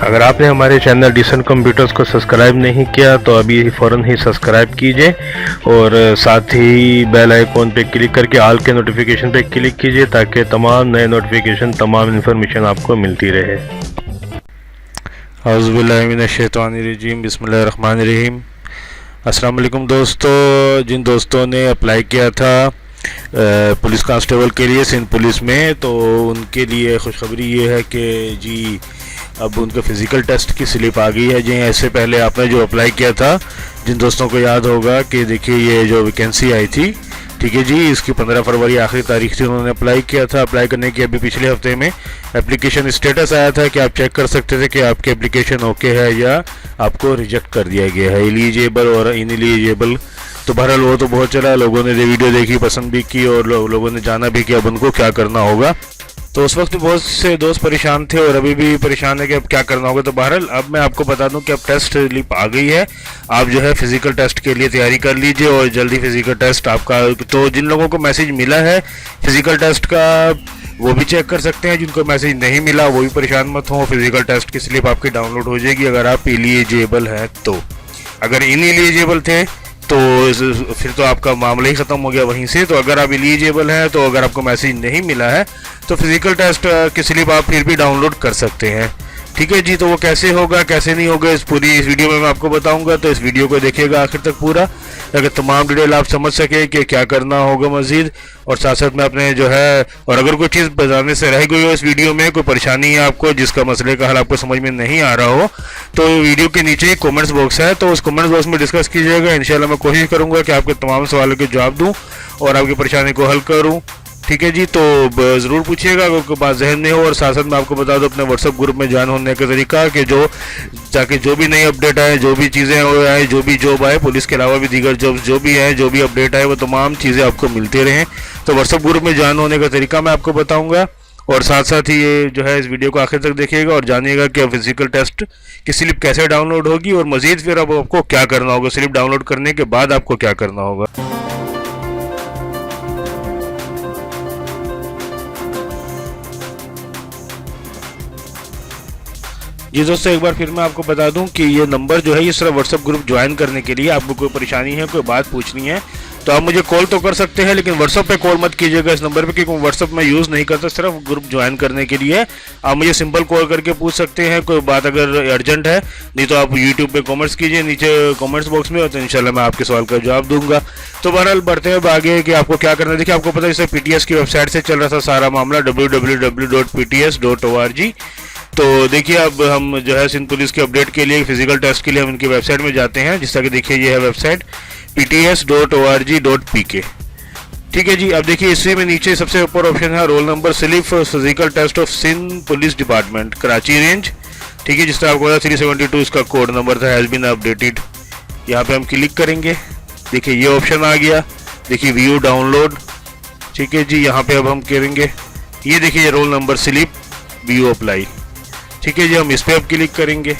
अगर आपने हमारे चैनल डिसेंट कंप्यूटर्स को सब्सक्राइब नहीं किया तो अभी फ़ौरन ही सब्सक्राइब कीजिए और साथ ही बेल आइकॉन पे क्लिक करके ऑल के नोटिफिकेशन पे क्लिक कीजिए ताकि तमाम नए नोटिफिकेशन तमाम इन्फॉर्मेशन आपको मिलती रहे। औज़ुबिल्लाहि मिनश्शैतानिर्रजीम, बिस्मिल्लाहिर्रहमानिर्रहीम। अस्सलाम वालेकुम दोस्तों, जिन दोस्तों ने अप्लाई किया था पुलिस कांस्टेबल के लिए सिंध पुलिस में, तो उनके लिए खुशखबरी ये है कि जी अब उनका फ़िज़िकल टेस्ट की स्लिप आ गई है। जी ऐसे पहले आपने जो अप्लाई किया था, जिन दोस्तों को याद होगा कि देखिए ये जो वैकेंसी आई थी, ठीक है जी, इसकी 15 फरवरी आखिरी तारीख थी, उन्होंने अप्लाई किया था। अप्लाई करने के अभी पिछले हफ्ते में एप्लीकेशन स्टेटस आया था कि आप चेक कर सकते थे कि आपकी एप्लीकेशन ओके है या आपको रिजेक्ट कर दिया गया है, एलिजिबल और इनएलिजिबल। तो बहरहाल वो तो बहुत चला, लोगों ने वीडियो देखी, पसंद भी की और लोगों ने जाना भी कि अब उनको क्या करना होगा। तो उस वक्त बहुत से दोस्त परेशान थे और अभी भी परेशान है कि अब क्या करना होगा। तो बहरहाल अब मैं आपको बता दूं कि अब टेस्ट स्लिप आ गई है, आप जो है फिजिकल टेस्ट के लिए तैयारी कर लीजिए और जल्दी फिजिकल टेस्ट आपका। तो जिन लोगों को मैसेज मिला है फिजिकल टेस्ट का वो भी चेक कर सकते हैं, जिनको मैसेज नहीं मिला वो भी परेशान मत हो, फिजिकल टेस्ट की स्लिप आपकी डाउनलोड हो जाएगी अगर आप एलिजिबल हैं तो। अगर इनएलिजिबल थे तो फिर तो आपका मामला ही ख़त्म हो गया वहीं से। तो अगर आप एलिजिबल हैं, तो अगर आपको मैसेज नहीं मिला है तो फिज़िकल टेस्ट की स्लिप आप फिर भी डाउनलोड कर सकते हैं, ठीक है जी। तो वो कैसे होगा कैसे नहीं होगा इस वीडियो में मैं आपको बताऊंगा, तो इस वीडियो को देखिएगा आखिर तक पूरा, अगर तमाम डिटेल आप समझ सके कि क्या करना होगा मज़ीद। और साथ साथ में अपने जो है, और अगर कोई चीज़ बताने से रह गई हो इस वीडियो में, कोई परेशानी है आपको जिसका मसले का हल आपको समझ में नहीं आ रहा हो, तो वीडियो के नीचे ही कमेंट्स बॉक्स है, तो उस कमेंट्स बॉक्स में डिस्कस कीजिएगा। इंशाल्लाह मैं कोशिश करूँगा कि आपके तमाम सवालों के जवाब दूँ और आपकी परेशानी को हल करूँ, ठीक है जी। तो ज़रूर पूछिएगा अगर कोई बात जहन में हो। और साथ साथ मैं आपको बता दूं अपने व्हाट्सअप ग्रुप में ज्वाइन होने का तरीका, कि जो ताकि जो भी नई अपडेट आए, जो भी चीज़ें आए, जो भी जॉब आए, पुलिस के अलावा भी दीगर जॉब्स जो भी हैं, जो भी अपडेट आए, वो तमाम चीज़ें आपको मिलती रहें। तो व्हाट्सअप ग्रुप में ज्वाइन होने का तरीका मैं आपको बताऊँगा। और साथ साथ ही ये जो है इस वीडियो को आखिर तक देखिएगा और जानिएगा कि फिजिकल टेस्ट की स्लिप कैसे डाउनलोड होगी और मज़ीद फिर अब आपको क्या करना होगा, स्लिप डाउनलोड करने के बाद आपको क्या करना होगा। जी दोस्तों, एक बार फिर मैं आपको बता दूं कि ये नंबर जो है ये सिर्फ व्हाट्सअप ग्रुप ज्वाइन करने के लिए। आपको कोई परेशानी है, कोई बात पूछनी है तो आप मुझे कॉल तो कर सकते हैं, लेकिन व्हाट्सअप पे कॉल मत कीजिएगा इस नंबर पे, क्योंकि व्हाट्सअप में यूज़ नहीं करता, सिर्फ ग्रुप ज्वाइन करने के लिए। आप मुझे सिंपल कॉल करके पूछ सकते हैं कोई बात अगर अर्जेंट है, नहीं तो आप यूट्यूब पे कमेंट्स कीजिए नीचे कमेंट्स बॉक्स में, तो इंशाल्लाह मैं आपके सवाल का जवाब दूंगा। तो बहरहाल बढ़ते हैं अब आगे कि आपको क्या करना है। देखिए आपको पता है इसे PTS की वेबसाइट से चल रहा था सारा मामला, www.pts.org। तो देखिए अब हम जो है सिंध पुलिस के अपडेट के लिए फिजिकल टेस्ट के लिए हम इनकी वेबसाइट में जाते हैं, जिस तरह कि देखिए ये है वेबसाइट pts.org.pk, ठीक है जी। अब देखिए इसी में नीचे सबसे ऊपर ऑप्शन है roll number slip physical test of Sindh police department Karachi range, ठीक है। जिस तरह आपको 372 इसका कोड नंबर था, हैज़ बीन अपडेटेड। यहाँ पे हम क्लिक करेंगे, देखिए ये ऑप्शन आ गया, देखिए व्यू डाउनलोड, ठीक है जी। यहाँ पे अब हम करेंगे ये देखिए role number slip view apply, ठीक है जी। हम इस पर अब क्लिक करेंगे,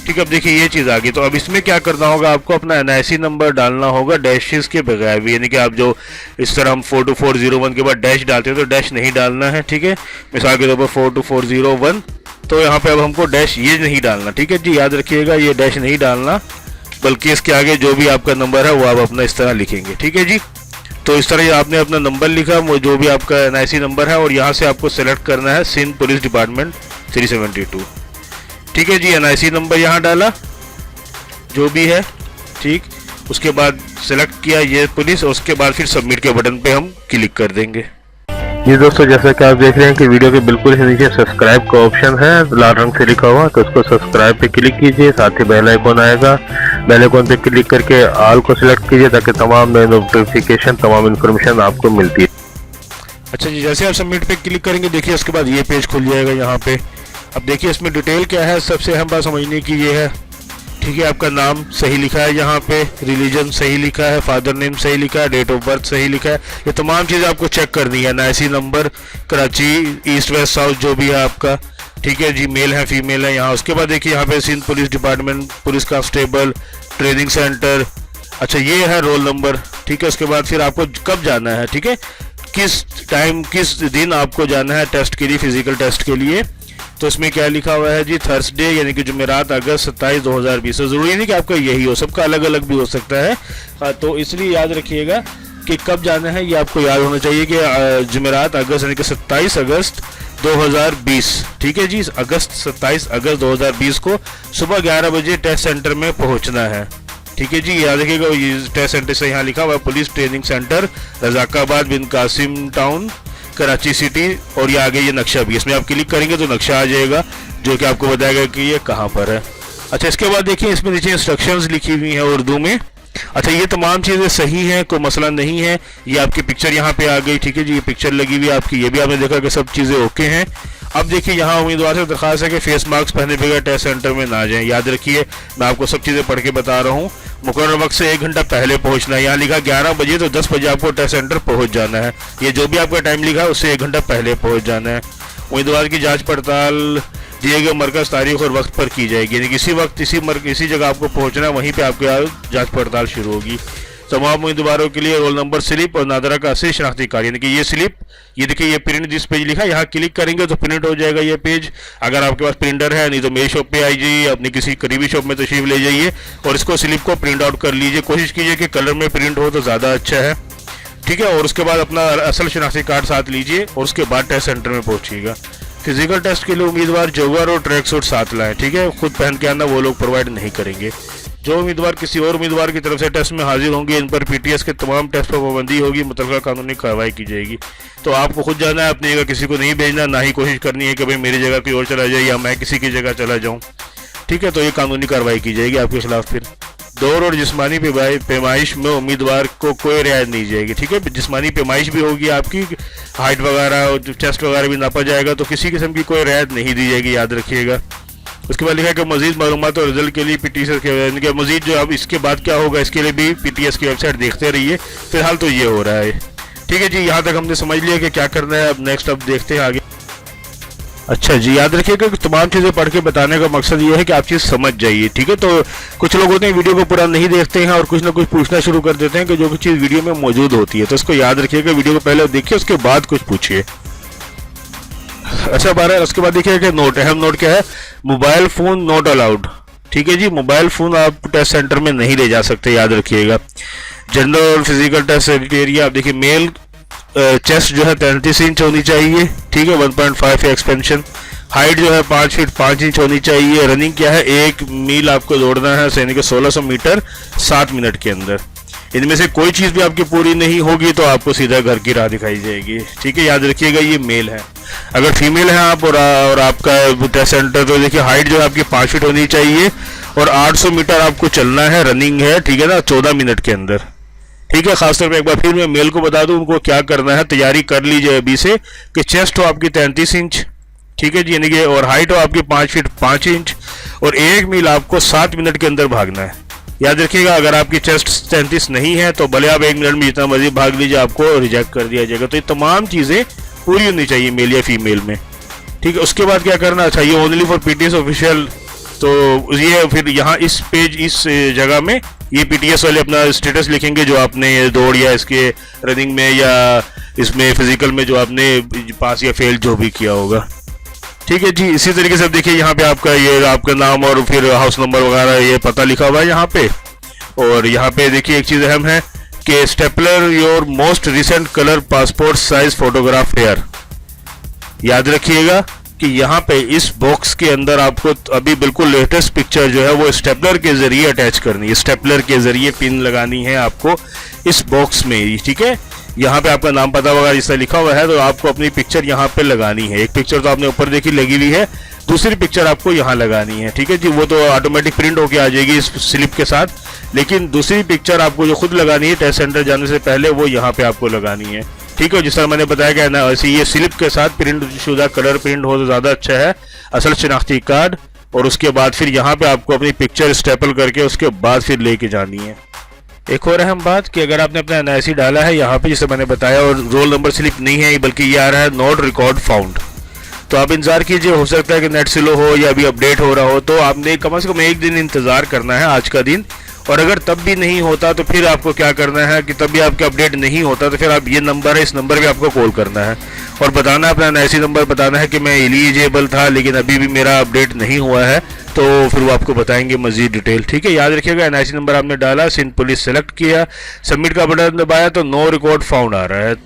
ठीक है। अब देखिए ये चीज़ आ गई। तो अब इसमें क्या करना होगा, आपको अपना NIC नंबर डालना होगा डैशेस के बगैर भी, यानी कि आप जो इस तरह हम 42401 के बाद डैश डालते हैं तो डैश नहीं डालना है, ठीक है। मिसाल के तौर पर 42401, तो यहाँ पे अब हमको डैश ये नहीं डालना, ठीक है जी। याद रखिएगा ये डैश नहीं डालना, बल्कि इसके आगे जो भी आपका नंबर है वो आप अपना इस तरह लिखेंगे, ठीक है जी। तो इस तरह आपने अपना नंबर लिखा, वो जो भी आपका NIC नंबर है, और यहाँ से आपको सेलेक्ट करना है सिंध पुलिस डिपार्टमेंट 372, ठीक है जी। NIC नंबर यहाँ डाला जो भी है, ठीक। उसके बाद सेलेक्ट किया ये पुलिस, और उसके बाद फिर सबमिट के बटन पे हम क्लिक कर देंगे। जी दोस्तों, जैसा कि आप देख रहे हैं कि वीडियो के बिल्कुल ही नीचे सब्सक्राइब का ऑप्शन है लाल रंग से लिखा हुआ, तो उसको सब्सक्राइब पे क्लिक कीजिए। साथ ही बेल आइकॉन आएगा, बेल आइकॉन पे क्लिक करके ऑल को सिलेक्ट कीजिए ताकि तमाम नए नोटिफिकेशन तमाम इन्फॉर्मेशन आपको मिलती है। अच्छा जी, जैसे आप सबमिट पे क्लिक करेंगे देखिए उसके बाद ये पेज खुल जाएगा यहाँ पे। अब देखिए इसमें डिटेल क्या है, सबसे अहम बात समझने की ये है, ठीक है। आपका नाम सही लिखा है यहाँ पे, रिलीजन सही लिखा है, फादर नेम सही लिखा है, डेट ऑफ बर्थ सही लिखा है, ये तमाम चीज़ें आपको चेक करनी है। NIC number Karachi east west south जो भी है आपका, ठीक है जी, मेल है फीमेल है यहाँ। उसके बाद देखिए यहाँ पे Sindh police department police constable training centre, अच्छा ये है रोल नंबर, ठीक है। उसके बाद फिर आपको कब जाना है, ठीक है, किस टाइम किस दिन आपको जाना है टेस्ट के लिए, फिजिकल टेस्ट के लिए, तो इसमें क्या लिखा हुआ है जी, थर्सडे यानी कि जुमेरात अगस्त 27 2020। तो ज़रूरी नहीं कि आपका यही हो, सबका अलग अलग भी हो सकता है। तो इसलिए याद रखिएगा कि कब जाना है, ये आपको याद होना चाहिए कि जुमेरात अगस्त यानी कि 27 अगस्त 2020, ठीक है जी। अगस्त 27 अगस्त 2020 को सुबह 11 बजे टेस्ट सेंटर में पहुंचना है, ठीक है जी। याद रखिएगा ये टेस्ट सेंटर से यहाँ लिखा हुआ है पुलिस ट्रेनिंग सेंटर रजाकाबाद बिन कासिम टाउन कराची सिटी, और ये आगे ये नक्शा भी, इसमें आप क्लिक करेंगे तो नक्शा आ जाएगा जो कि आपको बताएगा कि ये कहाँ पर है। अच्छा, इसके बाद देखिए इसमें नीचे इंस्ट्रक्शंस लिखी हुई हैं उर्दू में। अच्छा, ये तमाम चीज़ें सही हैं, कोई मसला नहीं है। ये आपकी पिक्चर यहाँ पे आ गई, ठीक है जी, ये पिक्चर लगी हुई है आपकी, ये भी आपने देखा कि सब चीज़ें ओके हैं। अब देखिए यहाँ उम्मीदवार से दरख्वास्त है कि फेस मास्क पहने बगैर टेस्ट सेंटर में ना जाएं। याद रखिए मैं आपको सब चीज़ें पढ़ के बता रहा हूँ। मुकर्रर वक्त से 1 घंटा पहले पहुँचना है, यहाँ लिखा 11 बजे, तो 10 बजे आपको टेस्ट सेंटर पहुँच जाना है। ये जो भी आपका टाइम लिखा है उससे 1 घंटा पहले पहुँच जाना है। उम्मीदवार की जाँच पड़ताल दिए गए मरकज़, तारीख और वक्त पर की जाएगी, यानी किसी वक्त इसी जगह आपको पहुँचना है, वहीं पर आपकी जाँच पड़ताल शुरू होगी। तमाम उम्मीदवारों के लिए रोल नंबर स्लिप और नादरा का असली शनाख्ती कार्ड, यानी कि ये स्लिप, ये देखिए ये प्रिंट जिस पेज लिखा है यहाँ क्लिक करेंगे तो प्रिंट हो जाएगा ये पेज। अगर आपके पास प्रिंटर है, नहीं तो मेरी शॉप पे आई जाइए, अपनी किसी करीबी शॉप में तशरीफ ले जाइए और इसको स्लिप को प्रिंट आउट कर लीजिए। कोशिश कीजिए कि कलर में प्रिंट हो तो ज़्यादा अच्छा है, ठीक है। और उसके बाद अपना असल शनाख्ती कार्ड साथ लीजिए और उसके बाद टेस्ट सेंटर में पहुँचिएगा। फिजिकल टेस्ट के लिए उम्मीदवार जोगर और ट्रैक सूट साथ लाएँ, ठीक है, खुद पहन के आना वो लोग प्रोवाइड नहीं करेंगे। जो उम्मीदवार किसी और उम्मीदवार की तरफ से टेस्ट में हाजिर होंगे, इन पर पीटीएस के तमाम टेस्ट पर पाबंदी होगी, मुतल्लिका कानूनी कार्रवाई की जाएगी। तो आपको खुद जाना है, अपनी जगह किसी को नहीं भेजना, ना ही कोशिश करनी है कि भाई मेरी जगह कोई और चला जाए या मैं किसी की जगह चला जाऊं, ठीक है। तो ये कानूनी कार्रवाई की जाएगी आपके खिलाफ। फिर दौड़ और जिस्मानी पैमाइश में उम्मीदवार को कोई रियायत नहीं जाएगी, ठीक है। जिस्मानी पैमाइश भी होगी, आपकी हाइट वगैरह चेस्ट वगैरह भी नापा जाएगा, तो किसी किस्म की कोई रियायत नहीं दी जाएगी, याद रखिएगा। उसके बाद लिखा है कि मजीद मालूमात और रिजल्ट के लिए पीटीएस के मजीद जो अब इसके बाद क्या होगा इसके लिए भी पीटीएस की वेबसाइट देखते रहिए। फिलहाल तो ये हो रहा है, ठीक है जी। यहाँ तक हमने समझ लिया कि क्या करना है। अब नेक्स्ट अब देखते हैं आगे। अच्छा जी, याद रखिएगा कि तमाम चीज़ें पढ़ के बताने का मकसद ये है कि आप चीज़ समझ जाइए, ठीक है। तो कुछ लोग होते हैं वीडियो को पूरा नहीं देखते हैं और कुछ ना कुछ पूछना शुरू कर देते हैं कि जो कुछ चीज़ वीडियो में मौजूद होती है, तो इसको याद रखिएगा, वीडियो को पहले देखिए उसके बाद कुछ पूछिए। अच्छा, 12 उसके बाद देखिए कि नोट, अहम नोट क्या है, मोबाइल फ़ोन नॉट अलाउड, ठीक है जी। मोबाइल फ़ोन आप टेस्ट सेंटर में नहीं ले जा सकते, याद रखिएगा। जनरल और फिजिकल टेस्ट एरिया, आप देखिए मेल चेस्ट जो है 33 इंच होनी चाहिए, ठीक है, 1.5 एक्सपेंशन। हाइट जो है 5 फीट 5 इंच होनी चाहिए। रनिंग क्या है, 1 मील आपको दौड़ना है, यानी कि 1600 मीटर 7 मिनट के अंदर। इनमें से कोई चीज़ भी आपकी पूरी नहीं होगी तो आपको सीधा घर की राह दिखाई जाएगी, ठीक है। याद रखिएगा ये मेल है। अगर फीमेल है आप और आपका टेस्ट सेंटर, तो देखिए हाइट जो है आपकी 5 फीट होनी चाहिए और 800 मीटर आपको चलना है, रनिंग है, ठीक है ना, 14 मिनट के अंदर, ठीक है। खासतौर पे एक बार फिर मैं मेल को बता दूं उनको क्या करना है, तैयारी कर लीजिए अभी से कि चेस्ट हो आपकी 33 इंच, ठीक है जी, यानी कि और हाइट हो आपकी 5 फीट 5 इंच और 1 मील आपको 7 मिनट के अंदर भागना है। याद रखिएगा अगर आपकी चेस्ट 33 नहीं है तो भले आप 1 मिनट में जितना मर्जी भाग लीजिए, आपको रिजेक्ट कर दिया जाएगा। तो ये तमाम चीज़ें पूरी होनी चाहिए मेल या फीमेल में, ठीक है। उसके बाद क्या करना चाहिए, ओनली फॉर पीटीएस ऑफिशियल, तो ये फिर यहाँ इस पेज इस जगह में ये पीटीएस वाले अपना स्टेटस लिखेंगे जो आपने दौड़ या इसके रनिंग में या इसमें फिजिकल में जो आपने पास या फेल जो भी किया होगा, ठीक है जी। इसी तरीके से देखिए यहाँ पे आपका नाम और फिर हाउस नंबर वगैरह ये पता लिखा हुआ है यहाँ पे। और यहाँ पे देखिए एक चीज़ अहम है कि stapler your most recent colour passport size photograph here. याद रखिएगा कि यहाँ पे इस बॉक्स के अंदर आपको अभी बिल्कुल लेटेस्ट पिक्चर जो है वो स्टेपलर के जरिए अटैच करनी है, स्टेपलर के जरिए पिन लगानी है आपको इस बॉक्स में, ठीक है। यहाँ पे आपका नाम पता वगैरह जिससे लिखा हुआ है तो आपको अपनी पिक्चर यहाँ पे लगानी है। एक पिक्चर तो आपने ऊपर देखी लगी हुई है, दूसरी पिक्चर आपको यहाँ लगानी है, ठीक है जी। वो तो ऑटोमेटिक प्रिंट होके आ जाएगी इस स्लिप के साथ, लेकिन दूसरी पिक्चर आपको जो खुद लगानी है टेस्ट सेंटर जाने से पहले वो यहाँ पे आपको लगानी है, ठीक है। जिस तरह मैंने बताया कि ना ऐसे ये स्लिप के साथ प्रिंट शुदा कलर प्रिंट हो तो ज़्यादा अच्छा है, असल शनाख्ती कार्ड, और उसके बाद फिर यहाँ पे आपको अपनी पिक्चर स्टेपल करके उसके बाद फिर लेके जानी है। एक और अहम बात कि अगर आपने अपना एनआईसी डाला है यहाँ पे जिसे मैंने बताया और रोल नंबर स्लिप नहीं है बल्कि ये आ रहा है नॉट रिकॉर्ड फाउंड, तो आप इंतजार कीजिए, हो सकता है कि नेट स्लो हो या अभी अपडेट हो रहा हो, तो आपने कम से कम 1 दिन इंतज़ार करना है आज का दिन। और अगर तब भी नहीं होता तो फिर आपको क्या करना है कि तब भी आपका अपडेट नहीं होता तो फिर आप ये नंबर है, इस नंबर पे आपको कॉल करना है और बताना अपना NIC नंबर बताना है कि मैं एलिजिबल था लेकिन अभी भी मेरा अपडेट नहीं हुआ है, तो फिर वो आपको बताएंगे मजीद डिटेल। ठीक है, याद रखिएगा NIC नंबर आपने डाला, सिंध पुलिस सेलेक्ट किया, सबमिट का बटन दबाया तो नो रिकॉर्ड फाउंड आ रहा है।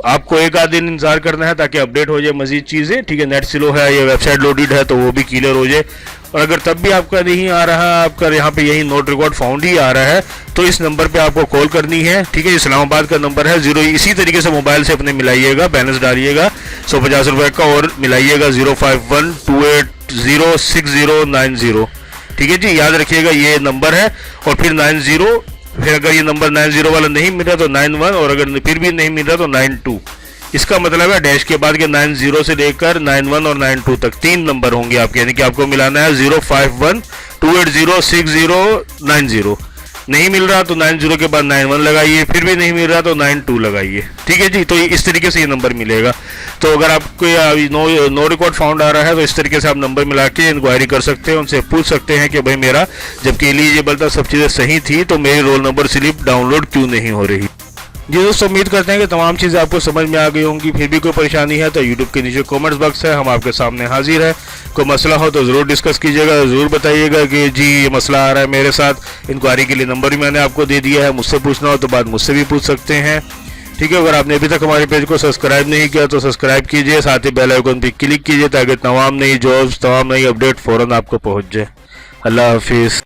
आपको एक आध दिन इंतजार करना है ताकि अपडेट हो जाए मजीद चीज़ें। ठीक है, नेट स्लो है या वेबसाइट लोडेड है तो वो भी क्लियर हो जाए। और अगर तब भी आपका नहीं आ रहा, आपका यहाँ पे यही नोट रिकॉर्ड फाउंड ही आ रहा है, तो इस नंबर पे आपको कॉल करनी है। ठीक है, इस्लामाबाद का नंबर है 0, इसी तरीके से मोबाइल से अपने मिलाइएगा, बैलेंस डालिएगा 150 रुपये का और मिलाइएगा 051280690। ठीक है जी, याद रखिएगा ये नंबर है और फिर 90, फिर अगर ये नंबर 90 वाला नहीं मिल रहा तो 91, और अगर फिर भी नहीं मिल रहा तो 92। इसका मतलब है डैश के बाद के 90 से लेकर 91 और 92 तक 3 नंबर होंगे आपके, यानी कि आपको मिलाना है 051280690। नहीं मिल रहा तो 90 के बाद 91 लगाइए, फिर भी नहीं मिल रहा तो 92 लगाइए। ठीक है जी, तो इस तरीके से ये नंबर मिलेगा। तो अगर आपको नो रिकॉर्ड फाउंड आ रहा है तो इस तरीके से आप नंबर मिला के इंक्वायरी कर सकते हैं, उनसे पूछ सकते हैं कि भाई मेरा जबकि एलिजिबल था, सब चीज़ें सही थी, तो मेरी रोल नंबर स्लिप डाउनलोड क्यों नहीं हो रही। जी दोस्तों, उम्मीद करते हैं कि तमाम चीज़ें आपको समझ में आ गई होंगी। फिर भी कोई परेशानी है तो यूट्यूब के नीचे कमेंट्स बॉक्स है, हम आपके सामने हाजिर है। कोई मसला हो तो ज़रूर डिस्कस कीजिएगा, ज़रूर बताइएगा कि जी ये मसला आ रहा है मेरे साथ। इंक्वायरी के लिए नंबर भी मैंने आपको दे दिया है, मुझसे पूछना हो तो बात मुझसे भी पूछ सकते हैं। ठीक है, अगर आपने अभी तक हमारे पेज को सब्सक्राइब नहीं किया तो सब्सक्राइब कीजिए, साथ ही बेल आइकन पर क्लिक कीजिए ताकि तमाम नई जॉब्स, तमाम नई अपडेट फ़ौरन आपको पहुँच जाए। अल्लाह हाफिज़।